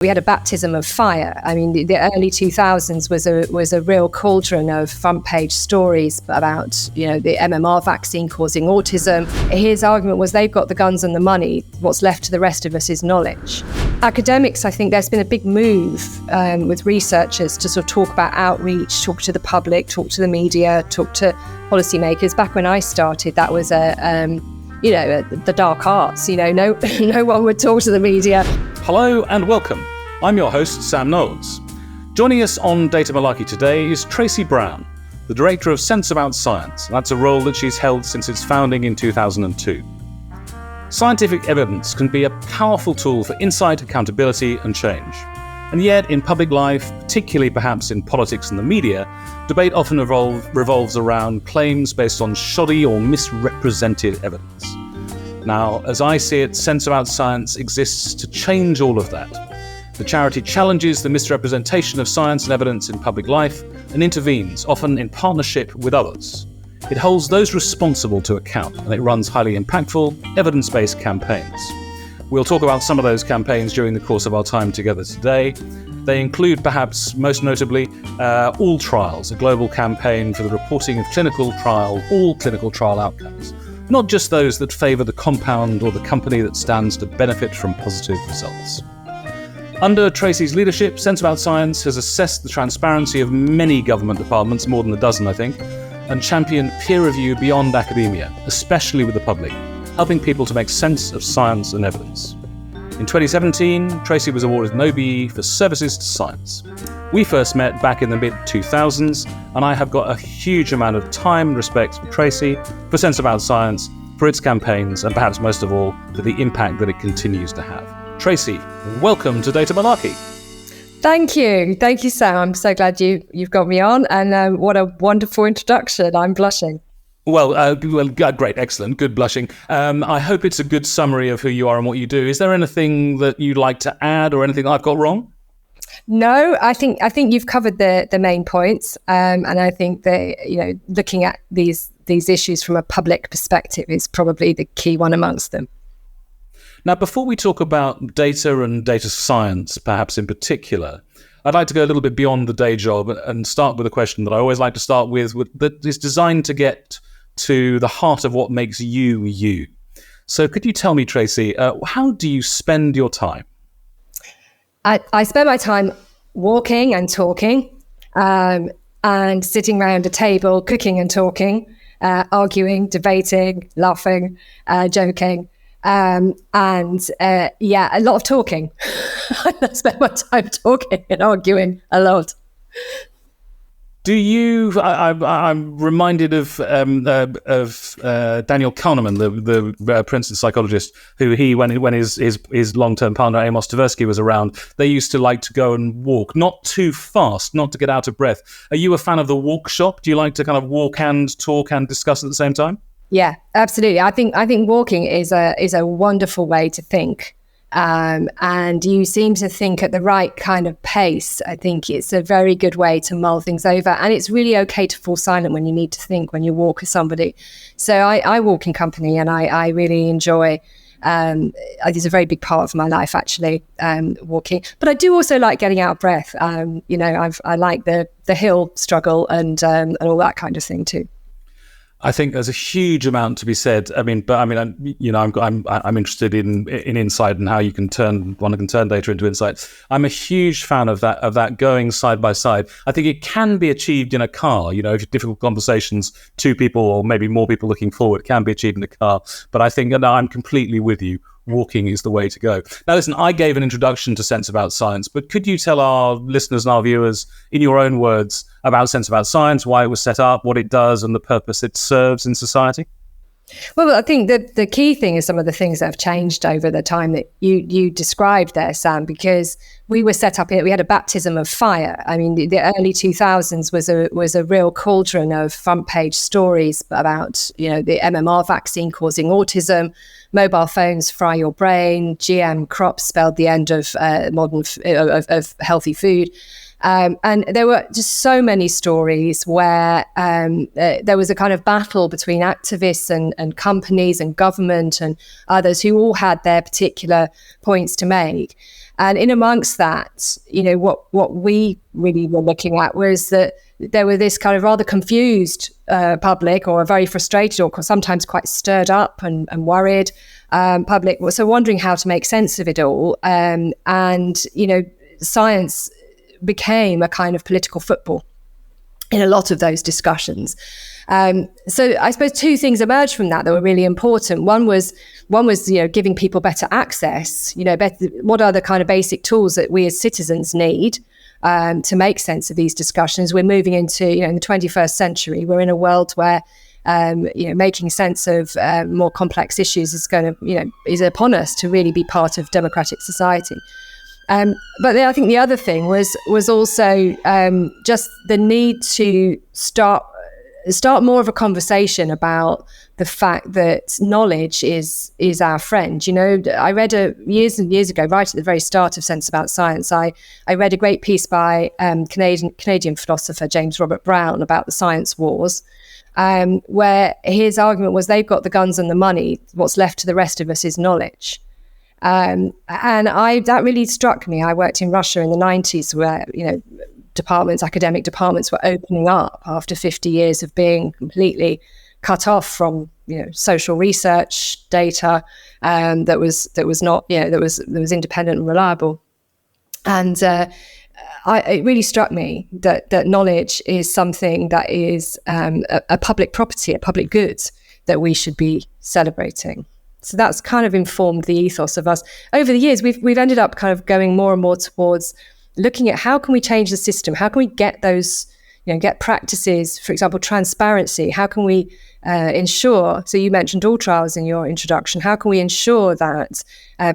We had a baptism of fire. I mean, the early 2000s was a real cauldron of front page stories about, the MMR vaccine causing autism. His argument was they've got the guns and the money. What's left to the rest of us is knowledge. Academics, I think there's been a big move with researchers to sort of talk about outreach, talk to the public, talk to the media, talk to policymakers. Back when I started, that was the dark arts. No one would talk to the media. Hello and welcome. I'm your host, Sam Knowles. Joining us on Data Malarkey today is Tracey Brown, the Director of Sense About Science. That's a role that she's held since its founding in 2002. Scientific evidence can be a powerful tool for insight, accountability and change. And yet, in public life, particularly perhaps in politics and the media, debate often revolves around claims based on shoddy or misrepresented evidence. Now, as I see it, Sense About Science exists to change all of that. The charity challenges the misrepresentation of science and evidence in public life and intervenes, often in partnership with others. It holds those responsible to account, and it runs highly impactful, evidence-based campaigns. We'll talk about some of those campaigns during the course of our time together today. They include, perhaps most notably, AllTrials, a global campaign for the reporting of all clinical trial outcomes, not just those that favour the compound or the company that stands to benefit from positive results. Under Tracey's leadership, Sense About Science has assessed the transparency of many government departments, more than a dozen I think, and championed peer review beyond academia, especially with the public, helping people to make sense of science and evidence. In 2017, Tracey was awarded an OBE for services to science. We first met back in the mid-2000s, and I have got a huge amount of time and respect for Tracey, for Sense About Science, for its campaigns, and perhaps most of all, for the impact that it continues to have. Tracey, welcome to Data Malarkey. Thank you, Sam. I'm so glad you've got me on, and what a wonderful introduction. I'm blushing. Well, great, excellent, good blushing. I hope it's a good summary of who you are and what you do. Is there anything that you'd like to add or anything I've got wrong? No, I think you've covered the main points, and I think that looking at these issues from a public perspective is probably the key one amongst them. Now, before we talk about data and data science, perhaps in particular, I'd like to go a little bit beyond the day job and start with a question that I always like to start with that is designed to get to the heart of what makes you, you. So could you tell me, Tracey, how do you spend your time? I spend my time walking and talking, and sitting around a table, cooking and talking, arguing, debating, laughing, joking. A lot of talking. I spend my time talking and arguing a lot. Do you? I'm reminded of Daniel Kahneman, the Princeton psychologist, who when his long-term partner Amos Tversky was around, they used to like to go and walk, not too fast, not to get out of breath. Are you a fan of the walk shop? Do you like to kind of walk and talk and discuss at the same time? Yeah, absolutely. I think walking is a wonderful way to think, and you seem to think at the right kind of pace. I think it's a very good way to mull things over, and it's really okay to fall silent when you need to think when you walk with somebody. So I walk in company, and I really enjoy. It's a very big part of my life, actually, walking. But I do also like getting out of breath. I like the hill struggle and all that kind of thing too. I think there's a huge amount to be said. I'm interested in insight and how one can turn data into insight. I'm a huge fan of that going side by side. I think it can be achieved in a car. If difficult conversations, two people or maybe more people looking forward can be achieved in a car. But I think I'm completely with you. Walking is the way to go. Now, listen, I gave an introduction to Sense About Science, but could you tell our listeners and our viewers, in your own words, about Sense About Science, why it was set up, what it does, and the purpose it serves in society? Well, I think that the key thing is some of the things that have changed over the time that you described there, Sam, because we were set up here, we had a baptism of fire. I mean, the early 2000s was a real cauldron of front page stories about, the MMR vaccine causing autism. mobile phones fry your brain, GM crops spelled the end of of healthy food. And there were just so many stories where there was a kind of battle between activists and companies and government and others who all had their particular points to make. And in amongst that, what we really were looking at was that there were this kind of rather confused public, or a very frustrated, or sometimes quite stirred up and worried public. So wondering how to make sense of it all. And science became a kind of political football in a lot of those discussions. So I suppose two things emerged from that were really important. One was giving people better access. What are the kind of basic tools that we as citizens need to make sense of these discussions? We're moving into in the 21st century. We're in a world where making sense of more complex issues is upon us to really be part of democratic society. But I think the other thing was also just the need to start more of a conversation about the fact that knowledge is our friend. I read years and years ago, right at the very start of Sense About Science, I read a great piece by Canadian philosopher James Robert Brown about the science wars, where his argument was they've got the guns and the money. What's left to the rest of us is knowledge. And that really struck me. I worked in Russia in the 90s where, academic departments were opening up after 50 years of being completely cut off from, social research data that was independent and reliable. And it really struck me that knowledge is something that is a public property, a public good that we should be celebrating. So that's kind of informed the ethos of us. Over the years, we've ended up kind of going more and more towards looking at how can we change the system? How can we get those, get practices, for example, transparency? How can we ensure, so you mentioned AllTrials in your introduction, how can we ensure that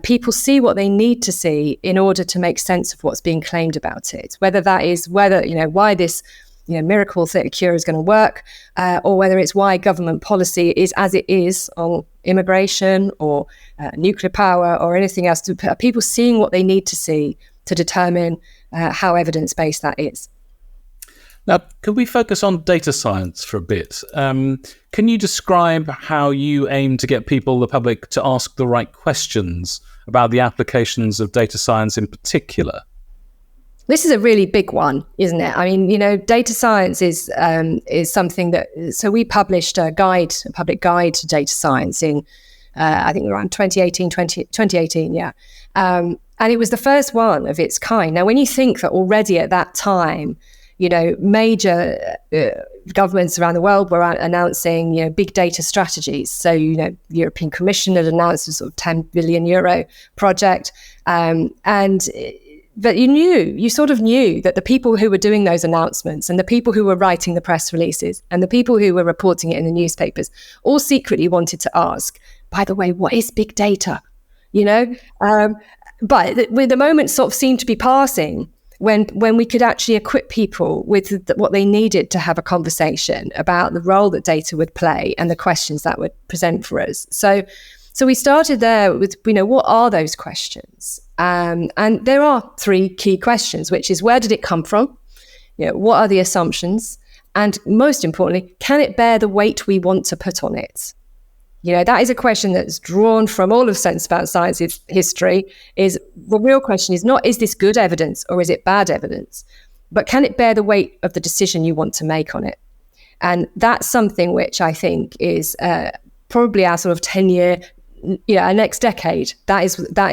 people see what they need to see in order to make sense of what's being claimed about it? Whether that is why this miracle cure is going to work, or whether it's why government policy is as it is on immigration or nuclear power or anything else. Are people seeing what they need to see to determine how evidence-based that is? Now, could we focus on data science for a bit? Can you describe how you aim to get people, the public, to ask the right questions about the applications of data science in particular? This is a really big one, isn't it? I mean, data science is something that. So we published a public guide to data science in, I think around 2018, yeah. And it was the first one of its kind. Now, when you think that already at that time, major governments around the world were announcing, big data strategies. So, European Commission had announced a sort of 10 billion euro project, but you sort of knew that the people who were doing those announcements and the people who were writing the press releases and the people who were reporting it in the newspapers all secretly wanted to ask, by the way, what is big data? But the moment sort of seemed to be passing when we could actually equip people with what they needed to have a conversation about the role that data would play and the questions that would present for us. So we started there with, what are those questions? And there are three key questions, which is, where did it come from? What are the assumptions? And most importantly, can it bear the weight we want to put on it? That is a question that's drawn from all of Sense About Science's history. Is the real question is not, is this good evidence or is it bad evidence? But can it bear the weight of the decision you want to make on it? And that's something which I think is probably our sort of 10-year, next decade. That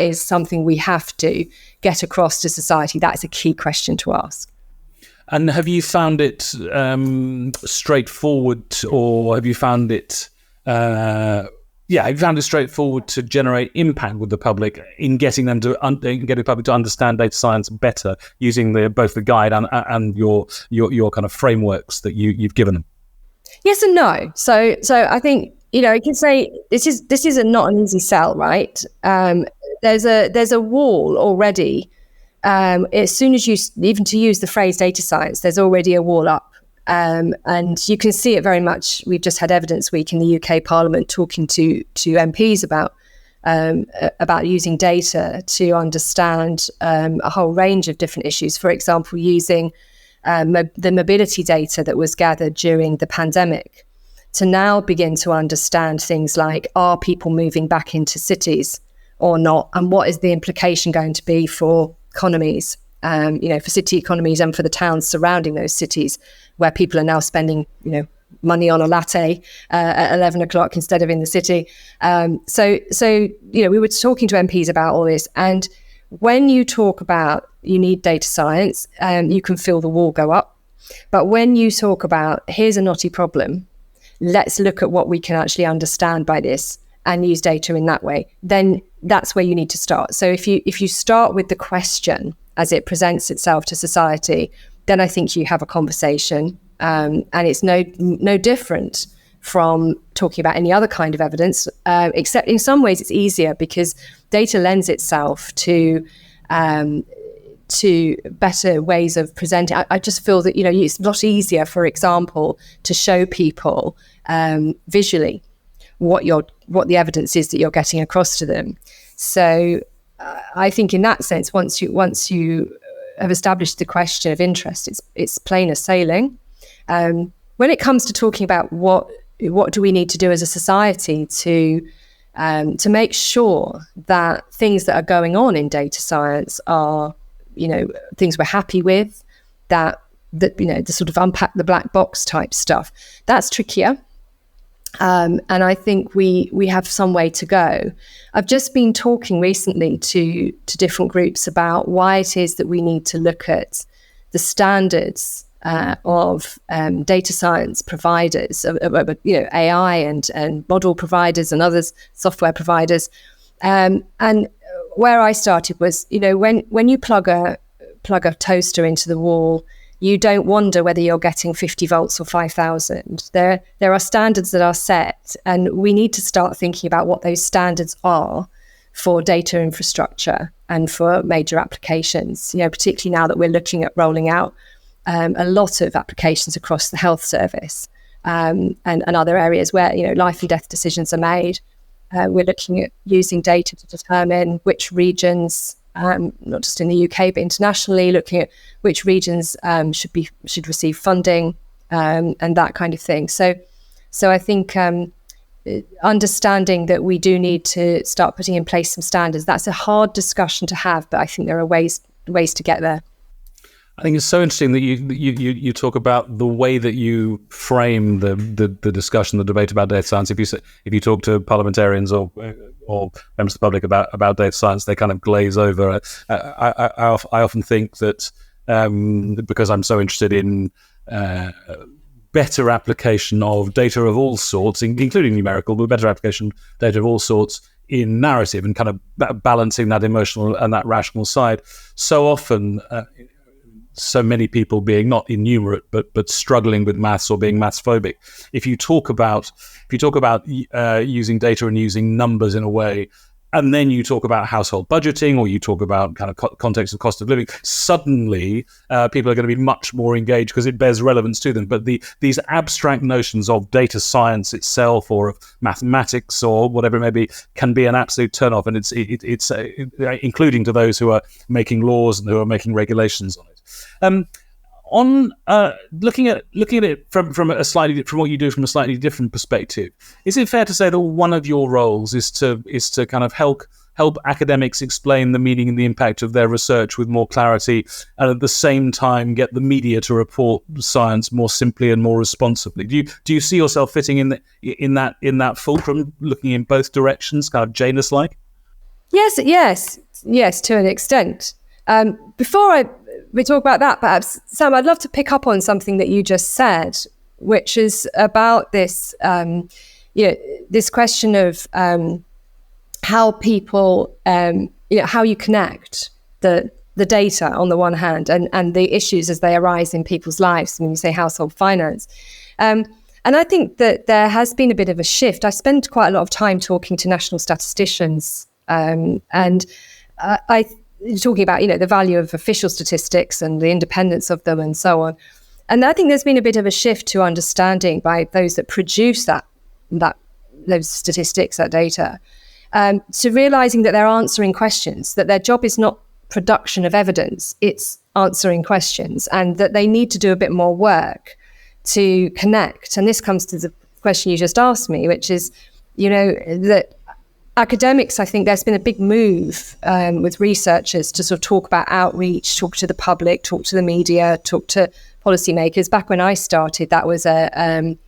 is something we have to get across to society. That is a key question to ask. And have you found it straightforward, or have you found it straightforward to generate impact with the public in getting them to getting the public to understand data science better using both the guide and your kind of frameworks that you've given them? Yes and no. So I think you can say this is not an easy sell, right? There's a wall already. As soon as you even to use the phrase data science, there's already a wall up. And you can see it very much. We've just had Evidence Week in the UK Parliament talking to MPs about about using data to understand a whole range of different issues. For example, using the mobility data that was gathered during the pandemic to now begin to understand things like, are people moving back into cities or not? And what is the implication going to be for economies, for city economies and for the towns surrounding those cities, where people are now spending, money on a latte at 11 o'clock instead of in the city. So we were talking to MPs about all this. And when you talk about you need data science, you can feel the wall go up. But when you talk about here's a knotty problem, let's look at what we can actually understand by this and use data in that way, then that's where you need to start. So if you start with the question as it presents itself to society, then I think you have a conversation. And it's no different from talking about any other kind of evidence, except in some ways it's easier because data lends itself to better ways of presenting. I just feel that it's a lot easier, for example, to show people visually what the evidence is that you're getting across to them. So I think in that sense, once you have established the question of interest, it's plainer sailing. When it comes to talking about what do we need to do as a society to make sure that things that are going on in data science are, things we're happy with, that the sort of unpack the black box type stuff, that's trickier. And I think we have some way to go. I've just been talking recently to different groups about why it is that we need to look at the standards of data science providers, AI and model providers and others, software providers. And where I started was, when you plug a toaster into the wall, you don't wonder whether you're getting 50 volts or 5,000. There are standards that are set, and we need to start thinking about what those standards are for data infrastructure and for major applications, particularly now that we're looking at rolling out a lot of applications across the health service and other areas where life and death decisions are made. We're looking at using data to determine which regions, not just in the UK but internationally, looking at which regions should receive funding and that kind of thing. So I think understanding that we do need to start putting in place some standards. That's a hard discussion to have, but I think there are ways to get there. I think it's so interesting that you talk about the way that you frame the discussion, the debate about data science. If you talk to parliamentarians or members of the public about data science, they kind of glaze over. I often think that because I'm so interested in better application of data of all sorts, including numerical, but better application of data of all sorts in narrative and kind of balancing that emotional and that rational side. So often, so many people being not innumerate but struggling with maths or being maths phobic. If you talk about using data and using numbers in a way, and then you talk about household budgeting, or you talk about kind of context of cost of living, suddenly people are going to be much more engaged because it bears relevance to them. But these abstract notions of data science itself, or of mathematics, or whatever it may be, can be an absolute turn-off, and it's including to those who are making laws and who are making regulations on it. On looking at it from what you do from a slightly different perspective, is it fair to say that one of your roles is to kind of help academics explain the meaning and the impact of their research with more clarity, and at the same time get the media to report science more simply and more responsibly? Do you see yourself fitting in that fulcrum, looking in both directions, kind of Janus-like? Yes, to an extent. Before we talk about that, perhaps, Sam, I'd love to pick up on something that you just said, which is about this, this question of how people, how you connect the data on the one hand and the issues as they arise in people's lives when you say household finance. And I think that there has been a bit of a shift. I spend quite a lot of time talking to national statisticians, and talking about, the value of official statistics and the independence of them and so on. And I think there's been a bit of a shift to understanding by those that produce those statistics, that data, to realizing that they're answering questions, that their job is not production of evidence, it's answering questions, and that they need to do a bit more work to connect. And this comes to the question you just asked me, which is, that academics, I think there's been a big move with researchers to sort of talk about outreach, talk to the public, talk to the media, talk to policymakers. Back when I started, that was the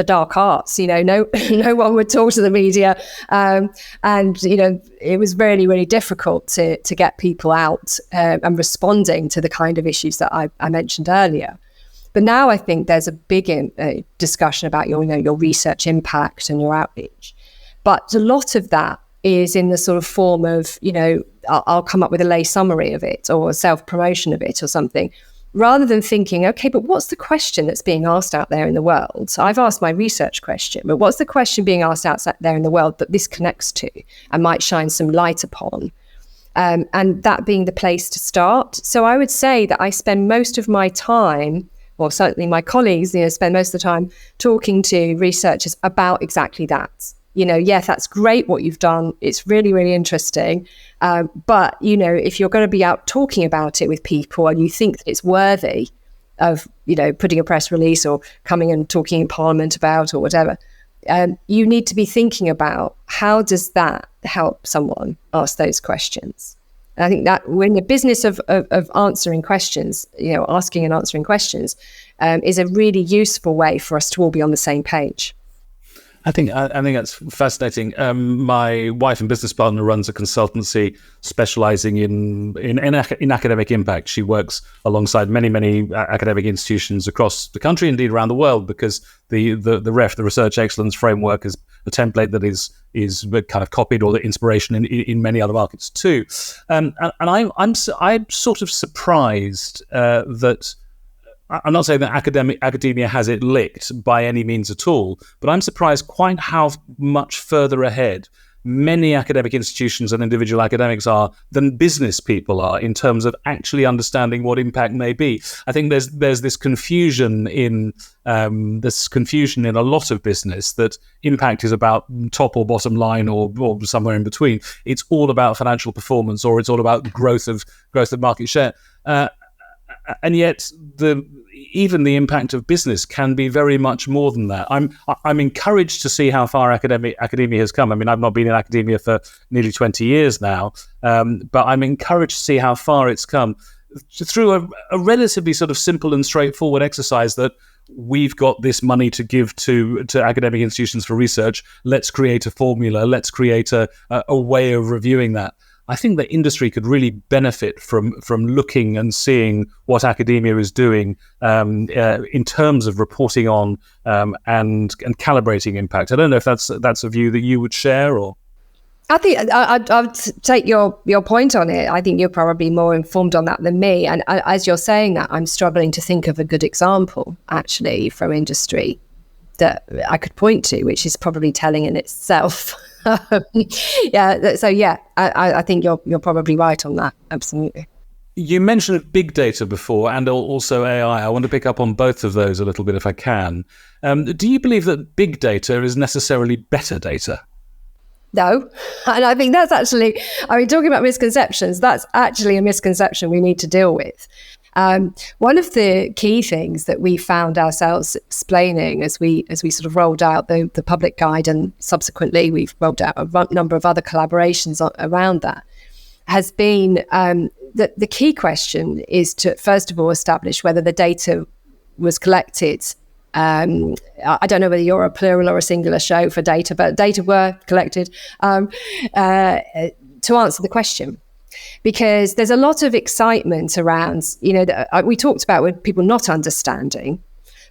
dark arts. No one would talk to the media, and it was really, really difficult to get people out and responding to the kind of issues that I mentioned earlier. But now I think there's a big discussion about your research impact and your outreach. But a lot of that is in the sort of form of, I'll come up with a lay summary of it or a self-promotion of it or something, rather than thinking, okay, but what's the question that's being asked out there in the world? So I've asked my research question, but what's the question being asked out there in the world that this connects to and might shine some light upon? And that being the place to start. So I would say that I spend most of my time, or certainly my colleagues, spend most of the time talking to researchers about exactly that. Yes, that's great what you've done. It's really, really interesting. But, if you're going to be out talking about it with people and you think that it's worthy of, putting a press release or coming and talking in Parliament about or whatever, you need to be thinking about how does that help someone ask those questions. And I think that we're in the business of answering questions, asking and answering questions is a really useful way for us to all be on the same page. I think that's fascinating. My wife and business partner runs a consultancy specializing in academic impact. She works alongside many academic institutions across the country, indeed around the world, because the Research Excellence Framework is a template that is kind of copied, or the inspiration in many other markets too. And I'm sort of surprised that. I'm not saying that academia has it licked by any means at all, but I'm surprised quite how much further ahead many academic institutions and individual academics are than business people are in terms of actually understanding what impact may be. I think there's this confusion in a lot of business that impact is about top or bottom line or somewhere in between. It's all about financial performance, or it's all about growth of market share. And yet, even the impact of business can be very much more than that. I'm encouraged to see how far academia has come. I mean, I've not been in academia for nearly 20 years now, but I'm encouraged to see how far it's come through a relatively sort of simple and straightforward exercise that we've got this money to give to academic institutions for research. Let's create a formula. Let's create a way of reviewing that. I think the industry could really benefit from looking and seeing what academia is doing in terms of reporting on and calibrating impact. I don't know if that's a view that you would share, or. I think I'd take your point on it. I think you're probably more informed on that than me. And as you're saying that, I'm struggling to think of a good example actually from industry that I could point to, which is probably telling in itself. I think you're probably right on that. Absolutely. You mentioned big data before, and also AI. I want to pick up on both of those a little bit if I can. Do you believe that big data is necessarily better data? No, and I think that's actually, talking about misconceptions, that's actually a misconception we need to deal with. One of the key things that we found ourselves explaining as we sort of rolled out the public guide, and subsequently we've rolled out a number of other collaborations around that, has been that the key question is to first of all establish whether the data was collected. I don't know whether you're a plural or a singular show for data, but data were collected to answer the question. Because there's a lot of excitement around, we talked about with people not understanding,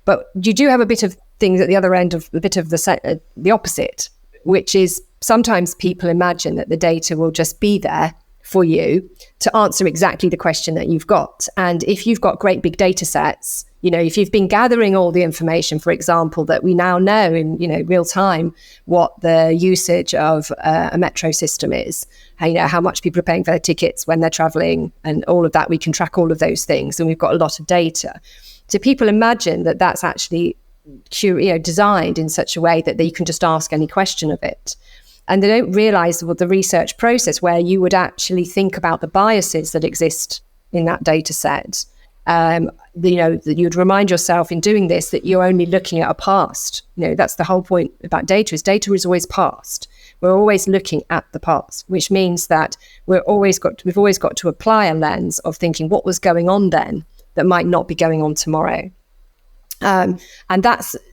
but you do have a bit of things at the other end of a bit of the opposite, which is sometimes people imagine that the data will just be there for you to answer exactly the question that you've got. And if you've got great big data sets, if you've been gathering all the information, for example, that we now know in real time what the usage of a metro system is, how much people are paying for their tickets when they're traveling, and all of that, we can track all of those things, and we've got a lot of data. So people imagine that that's actually designed in such a way that you can just ask any question of it. And they don't realize the research process where you would actually think about the biases that exist in that data set. You'd remind yourself in doing this that you're only looking at a past. That's the whole point about data is always past. We're always looking at the past, which means that we've always got to apply a lens of thinking what was going on then that might not be going on tomorrow. And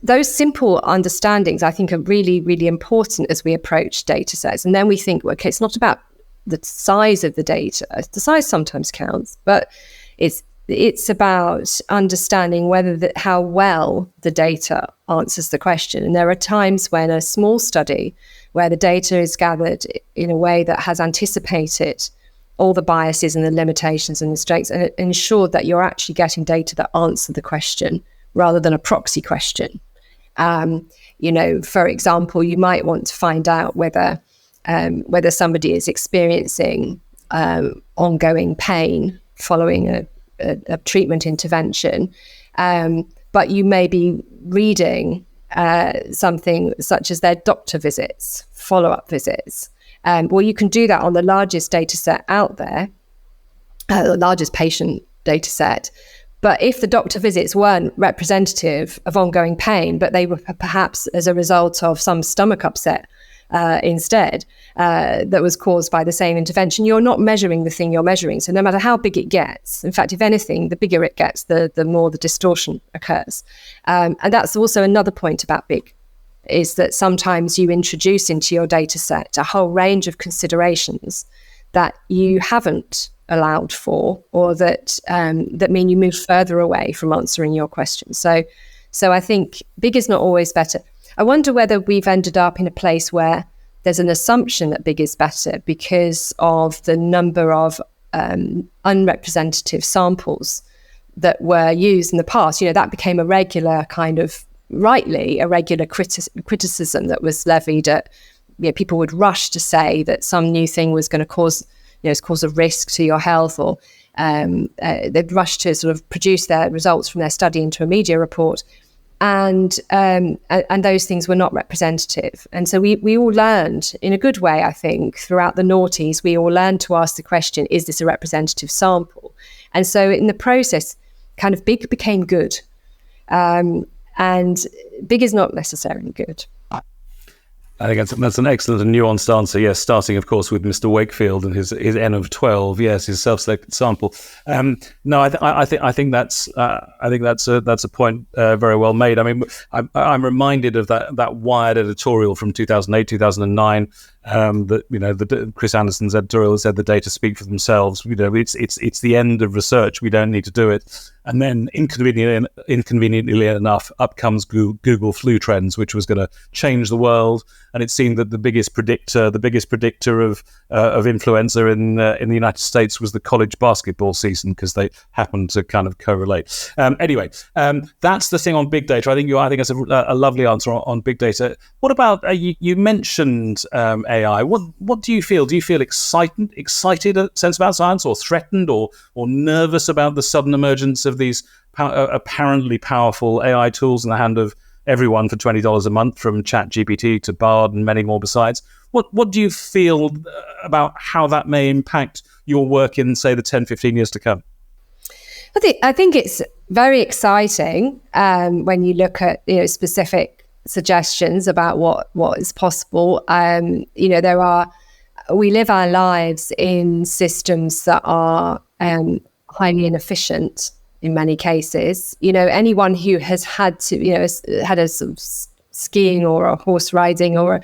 those simple understandings, I think, are really, really important as we approach data sets. And then we think, okay, it's not about the size of the data. The size sometimes counts, but it's about understanding how well the data answers the question. And there are times when a small study where the data is gathered in a way that has anticipated all the biases and the limitations and the strengths, and it ensured that you're actually getting data that answer the question rather than a proxy question. For example, you might want to find out whether somebody is experiencing ongoing pain following a treatment intervention, but you may be reading something such as their doctor visits, follow-up visits. Well, you can do that on the largest data set out there, the largest patient data set. But if the doctor visits weren't representative of ongoing pain, but they were perhaps as a result of some stomach upset instead that was caused by the same intervention, you're not measuring the thing you're measuring. So no matter how big it gets, in fact, if anything, the bigger it gets, the more the distortion occurs. And that's also another point about big, is that sometimes you introduce into your data set a whole range of considerations that you haven't allowed for, or that mean you move further away from answering your question. So I think big is not always better. I wonder whether we've ended up in a place where there's an assumption that big is better because of the number of unrepresentative samples that were used in the past. That became a regular kind of, rightly, a regular criticism that was levied at, people would rush to say that some new thing was going to cause a risk to your health, or they'd rush to sort of produce their results from their study into a media report. And those things were not representative. And so we all learned, in a good way, I think, throughout the noughties, we all learned to ask the question, is this a representative sample? And so in the process, kind of big became good. And big is not necessarily good. I think that's an excellent and nuanced answer. Yes, starting, of course, with Mr. Wakefield and his N of 12. Yes, his self-selected sample. No, I think that's a point very well made. I mean, I'm reminded of that Wired editorial from 2008, 2009. That Chris Anderson's editorial said the data speak for themselves. It's the end of research. We don't need to do it. And then inconveniently enough, up comes Google Flu Trends, which was going to change the world. And it seemed that the biggest predictor of influenza in the United States was the college basketball season, because they happened to kind of correlate. Anyway, that's the thing on big data. I think that's a lovely answer on big data. What about you mentioned AI? What do you feel? Do you feel excited at Sense About Science, or threatened, or nervous about the sudden emergence of these apparently powerful AI tools in the hand of everyone for $20 a month, from ChatGPT to Bard and many more besides? What do you feel about how that may impact your work in, say, the 10, 15 years to come? I think it's very exciting when you look at specific suggestions about what is possible. We live our lives in systems that are highly inefficient in many cases. Anyone who has had had a sort of skiing or a horse riding or a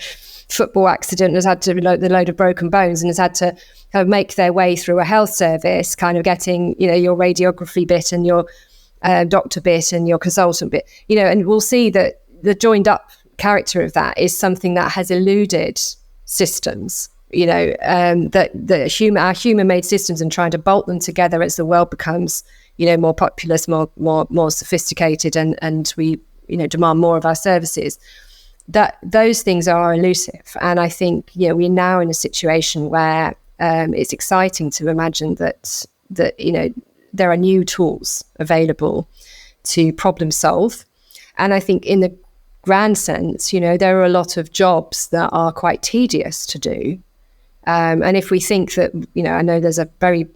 football accident, has had to reload the load of broken bones, and has had to kind of make their way through a health service, kind of getting your radiography bit and your doctor bit and your consultant bit, and we'll see that the joined up character of that is something that has eluded systems, that our human made systems, and trying to bolt them together as the world becomes more populous, more sophisticated, and we demand more of our services, that those things are elusive. And I think we're now in a situation where it's exciting to imagine that there are new tools available to problem solve. And I think in the grand sense, there are a lot of jobs that are quite tedious to do. And if we think that, I know there's a very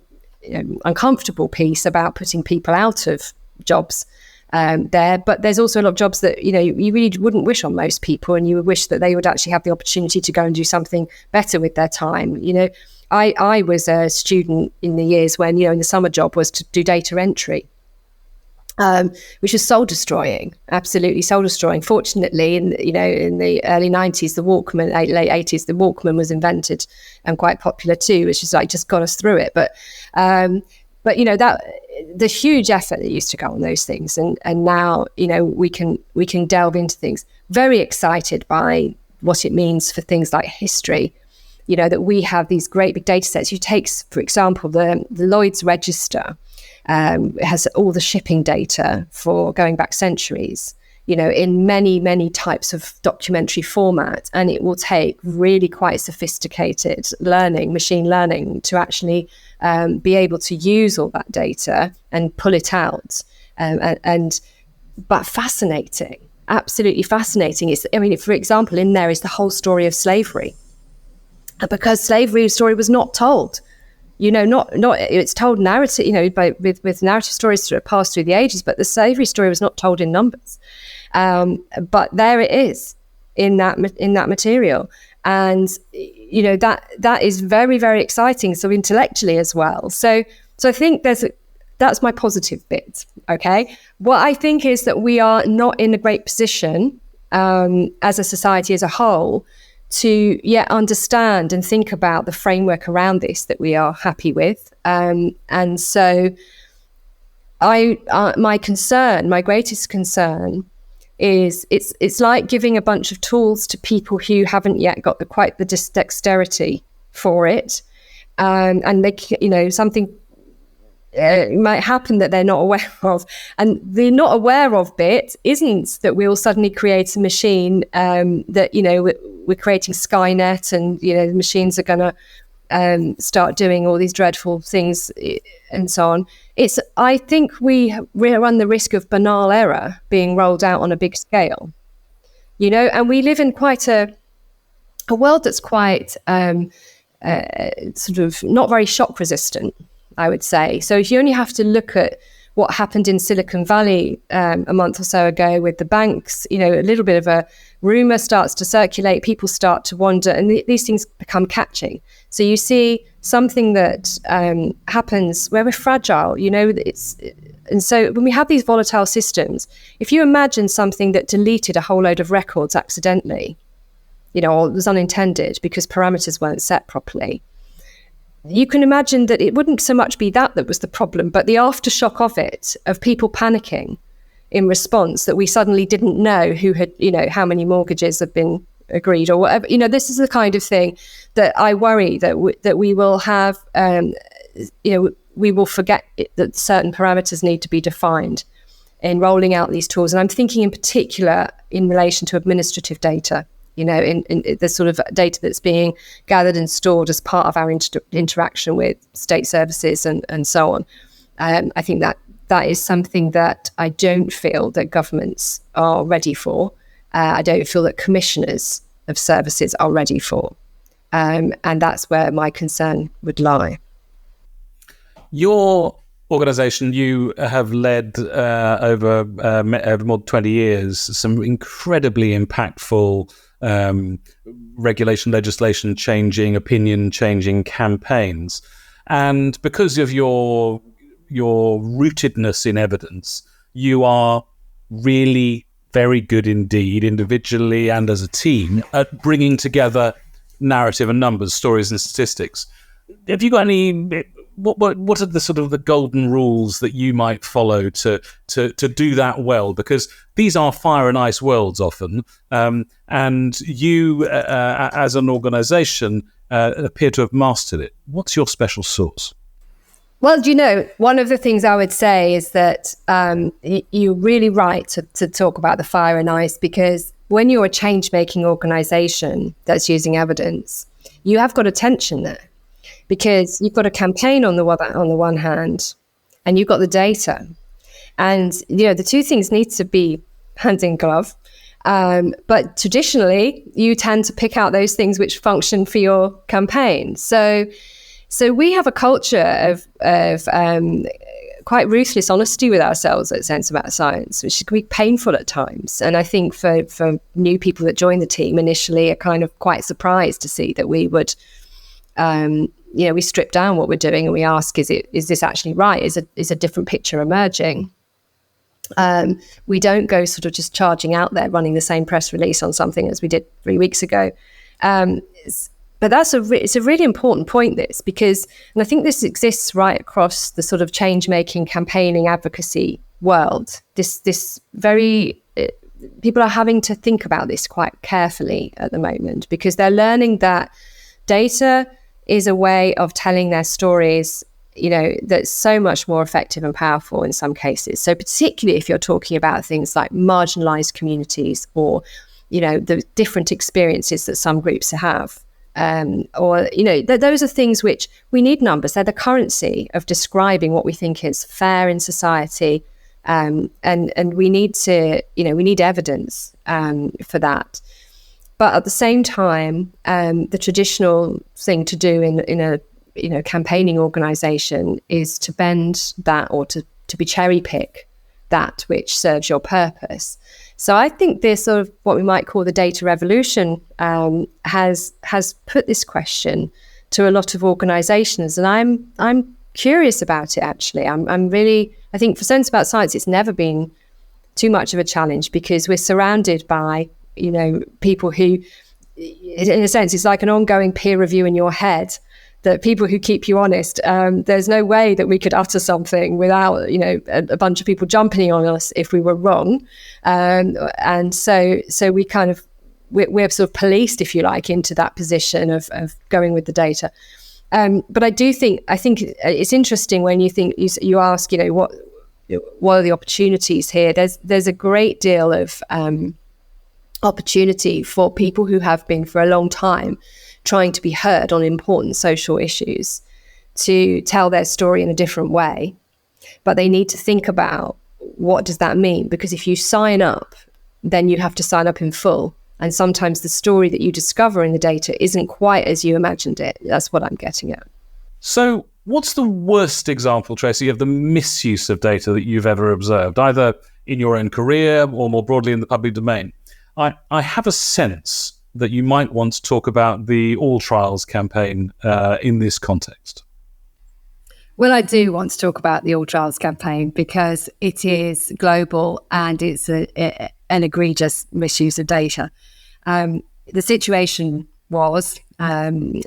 uncomfortable piece about putting people out of jobs there, but there's also a lot of jobs that, you really wouldn't wish on most people, and you would wish that they would actually have the opportunity to go and do something better with their time. I was a student in the years when, in the summer job was to do data entry, which was soul destroying, absolutely soul destroying. Fortunately, in the early 90s, the Walkman, late 80s, the Walkman was invented and quite popular too, which is like just got us through it. But that the huge effort that used to go on those things, and now we can delve into things. Very excited by what it means for things like history. That we have these great big data sets. You take, for example, the Lloyd's Register. It has all the shipping data for going back centuries, in many, many types of documentary format. And it will take really quite sophisticated machine learning to actually be able to use all that data and pull it out. But fascinating, absolutely fascinating. For example, in there is the whole story of slavery. Because slavery story was not told. Not it's told narrative, with narrative stories that passed through the ages, but the slavery story was not told in numbers. But there it is in that material, and that is very, very exciting. So intellectually as well. So I think that's my positive bit. Okay, what I think is that we are not in a great position as a society as a whole to yet understand and think about the framework around this that we are happy with. And so my greatest concern is it's like giving a bunch of tools to people who haven't yet got quite the dexterity for it. And they, something might happen that they're not aware of. And the not aware of bit isn't that we'll suddenly create a machine that, we're creating Skynet, and, the machines are going to start doing all these dreadful things and so on. I think we run the risk of banal error being rolled out on a big scale, and we live in quite a world that's quite sort of not very shock resistant, I would say. So if you only have to look at what happened in Silicon Valley a month or so ago with the banks, a little bit of a rumor starts to circulate, people start to wonder, and these things become catching. So you see something that happens where we're fragile, and so when we have these volatile systems, if you imagine something that deleted a whole load of records accidentally, or was unintended because parameters weren't set properly, you can imagine that it wouldn't so much be that was the problem, but the aftershock of it, of people panicking in response that we suddenly didn't know who had, how many mortgages have been agreed or whatever. This is the kind of thing that I worry that we will have, we will forget that certain parameters need to be defined in rolling out these tools. And I'm thinking in particular in relation to administrative data. In the sort of data that's being gathered and stored as part of our interaction with state services and so on. I think that is something that I don't feel that governments are ready for. I don't feel that commissioners of services are ready for. And that's where my concern would lie. Your organisation, you have led over more than 20 years some incredibly impactful regulation, legislation changing, opinion changing campaigns. And because of your rootedness in evidence, you are really very good indeed, individually and as a team, at bringing together narrative and numbers, stories and statistics. Have you got any? What are the sort of the golden rules that you might follow to do that well? Because these are fire and ice worlds often, and you, as an organisation, appear to have mastered it. What's your special sauce? Well, one of the things I would say is that you're really right to talk about the fire and ice, because when you're a change-making organisation that's using evidence, you have got a tension there. Because you've got a campaign on the one hand, and you've got the data, and the two things need to be hand in glove. But traditionally, you tend to pick out those things which function for your campaign. So we have a culture of quite ruthless honesty with ourselves at Sense About Science, which can be painful at times. And I think for new people that join the team initially are kind of quite surprised to see that we would, we strip down what we're doing and we ask, is this actually right? Is a different picture emerging? We don't go sort of just charging out there, running the same press release on something as we did 3 weeks ago. But it's a really important point, this, because, and I think this exists right across the sort of change-making, campaigning, advocacy world. This very, people are having to think about this quite carefully at the moment, because they're learning that data is a way of telling their stories, that's so much more effective and powerful in some cases. So particularly if you're talking about things like marginalized communities or, the different experiences that some groups have. Those are things which we need numbers. They're the currency of describing what we think is fair in society. And we need we need evidence for that. But at the same time, the traditional thing to do in a campaigning organization is to bend that, or to be cherry pick that which serves your purpose. So I think this sort of what we might call the data revolution has put this question to a lot of organizations, and I'm curious about it. Actually, I think for Sense About Science, it's never been too much of a challenge, because we're surrounded by people who, in a sense, it's like an ongoing peer review in your head. That people who keep you honest, there's no way that we could utter something without, a bunch of people jumping on us if we were wrong. And so we kind of, we're sort of policed, if you like, into that position of going with the data. But I think it's interesting when you think, you ask, what are the opportunities here? There's a great deal of opportunity for people who have been for a long time trying to be heard on important social issues to tell their story in a different way. But they need to think about, what does that mean? Because if you sign up, then you have to sign up in full. And sometimes the story that you discover in the data isn't quite as you imagined it. That's what I'm getting at. So what's the worst example, Tracey, of the misuse of data that you've ever observed, either in your own career or more broadly in the public domain? I have a sense that you might want to talk about the AllTrials campaign in this context. Well, I do want to talk about the AllTrials campaign because it is global and it's an egregious misuse of data. The situation was, and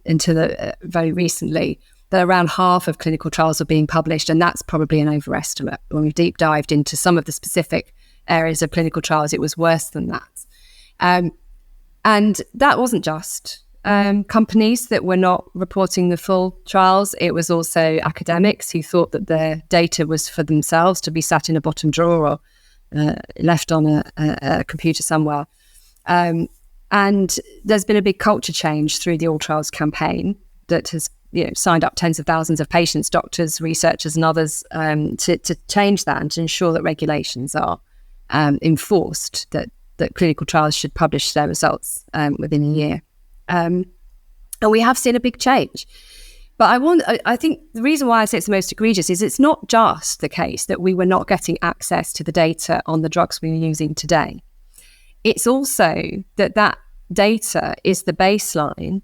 until very recently, that around half of clinical trials are being published, and that's probably an overestimate. When we deep dived into some of the specific areas of clinical trials, it was worse than that. And that wasn't just companies that were not reporting the full trials. It was also academics who thought that their data was for themselves to be sat in a bottom drawer or left on a computer somewhere. And there's been a big culture change through the AllTrials campaign that has signed up tens of thousands of patients, doctors, researchers and others to change that and to ensure that regulations are enforced, that clinical trials should publish their results within a year. And we have seen a big change. But I think the reason why I say it's the most egregious is it's not just the case that we were not getting access to the data on the drugs we were using today. It's also that data is the baseline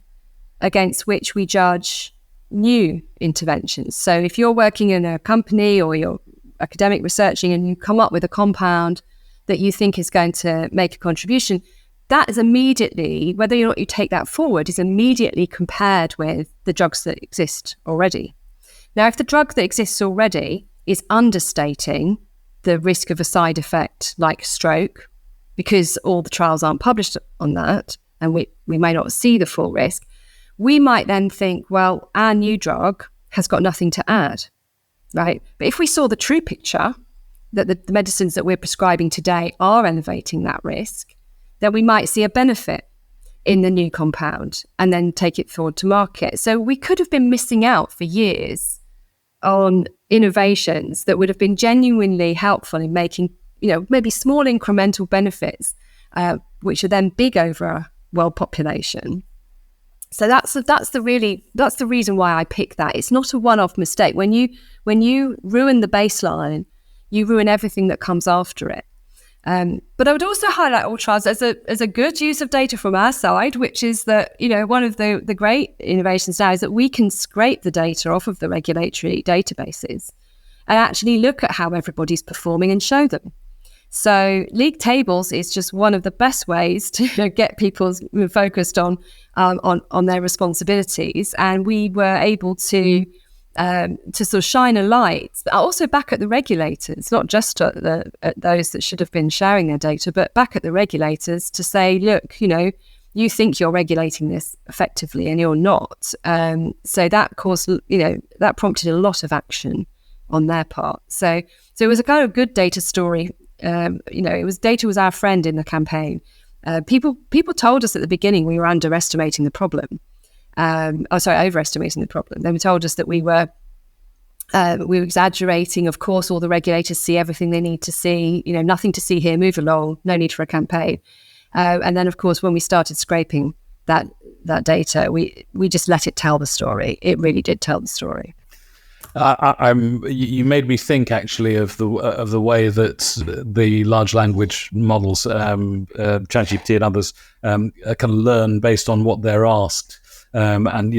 against which we judge new interventions. So if you're working in a company or you're academic researching and you come up with a compound that you think is going to make a contribution, that is immediately, whether or not you take that forward, is immediately compared with the drugs that exist already. Now, if the drug that exists already is understating the risk of a side effect like stroke, because all the trials aren't published on that, and we may not see the full risk, we might then think, well, our new drug has got nothing to add, right? But if we saw the true picture, that the medicines that we're prescribing today are elevating that risk, then we might see a benefit in the new compound and then take it forward to market. So we could have been missing out for years on innovations that would have been genuinely helpful in making maybe small incremental benefits, which are then big over a world population. So that's the reason why I pick that. It's not a one-off mistake. When you ruin the baseline, you ruin everything that comes after it. But I would also highlight AllTrials as a good use of data from our side, which is that, one of the great innovations now is that we can scrape the data off of the regulatory databases and actually look at how everybody's performing and show them. So league tables is just one of the best ways to get people focused on their responsibilities, and we were able to sort of shine a light, but also back at the regulators, not just at those that should have been sharing their data, but back at the regulators to say, look, you think you're regulating this effectively and you're not. So that caused, that prompted a lot of action on their part. So it was a kind of good data story. Data was our friend in the campaign. People told us at the beginning we were overestimating the problem. They told us that we were exaggerating. Of course, all the regulators see everything they need to see. Nothing to see here. Move along. No need for a campaign. And then, of course, when we started scraping that data, we just let it tell the story. It really did tell the story. You made me think actually of the way that the large language models, ChatGPT and others, can learn based on what they're asked, and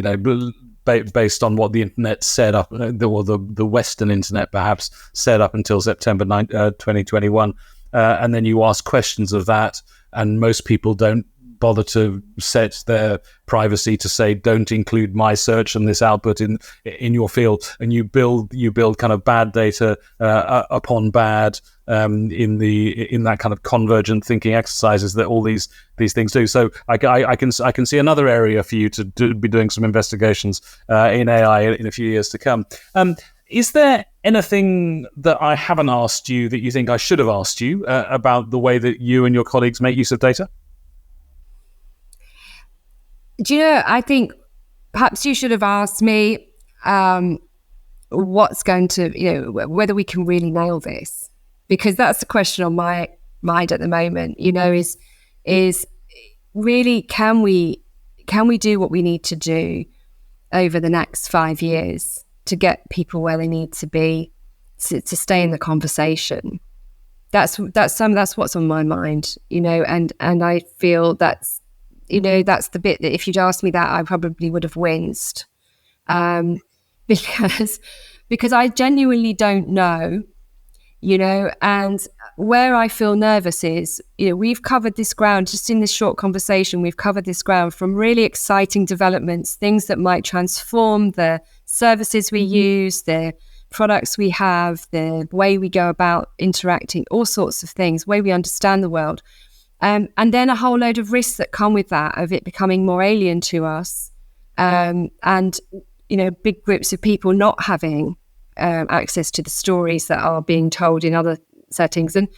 based on what the internet set up, or the Western internet perhaps set up until September 2021, and then you ask questions of that, and most people don't bother to set their privacy to say don't include my search and this output in your field, and you build kind of bad data upon bad in that kind of convergent thinking exercises that all these things do. So I can see another area for you to be doing some investigations in AI in a few years to come. Is there anything that I haven't asked you that you think I should have asked you about the way that you and your colleagues make use of data? Do you know, I think perhaps you should have asked me what's going to, whether we can really nail this, because that's the question on my mind at the moment, is really, can we do what we need to do over the next 5 years to get people where they need to be to stay in the conversation? That's what's on my mind, and I feel that's the bit that if you'd asked me that, I probably would have winced, because I genuinely don't know, and where I feel nervous is, we've covered this ground just in this short conversation. We've covered this ground from really exciting developments, things that might transform the services we use, the products we have, the way we go about interacting, all sorts of things, way we understand the world. And then a whole load of risks that come with that, of it becoming more alien to us, and big groups of people not having access to the stories that are being told in other settings, and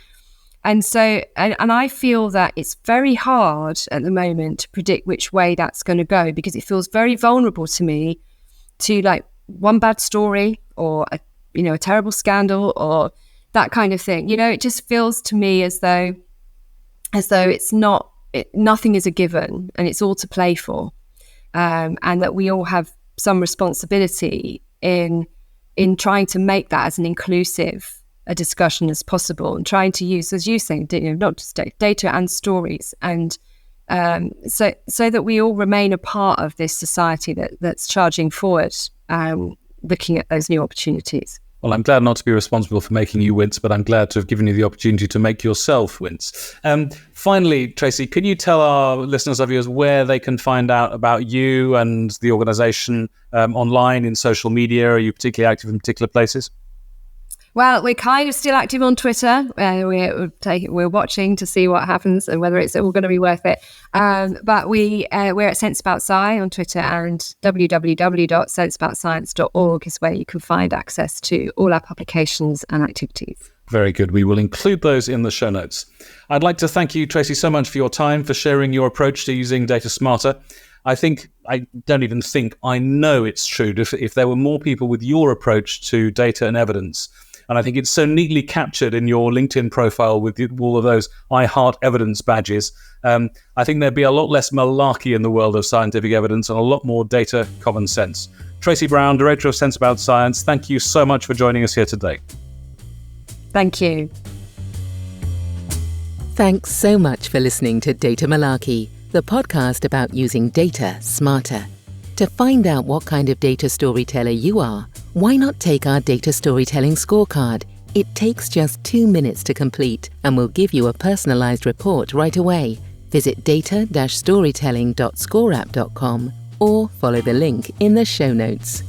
I feel that it's very hard at the moment to predict which way that's going to go, because it feels very vulnerable to me to like one bad story or a terrible scandal or that kind of thing. It just feels to me as though it's nothing is a given and it's all to play for, and that we all have some responsibility in trying to make that as an inclusive a discussion as possible, and trying to use, as you say, not just data and stories, and so that we all remain a part of this society that's charging forward, looking at those new opportunities. Well, I'm glad not to be responsible for making you wince, but I'm glad to have given you the opportunity to make yourself wince. Finally, Tracey, can you tell our listeners or viewers where they can find out about you and the organisation online, in social media? Are you particularly active in particular places? Well, we're kind of still active on Twitter. We're watching to see what happens and whether it's all going to be worth it. But we're at Sense About Sci on Twitter, and www.senseaboutscience.org is where you can find access to all our publications and activities. Very good. We will include those in the show notes. I'd like to thank you, Tracey, so much for your time, for sharing your approach to using data smarter. I know it's true. If there were more people with your approach to data and evidence, And I think it's so neatly captured in your LinkedIn profile with all of those I Heart Evidence badges. I think there'd be a lot less malarkey in the world of scientific evidence and a lot more data common sense. Tracey Brown, Director of Sense About Science, thank you so much for joining us here today. Thank you. Thanks so much for listening to Data Malarkey, the podcast about using data smarter. To find out what kind of data storyteller you are, why not take our data storytelling scorecard? It takes just 2 minutes to complete and will give you a personalized report right away. Visit data-storytelling.scoreapp.com or follow the link in the show notes.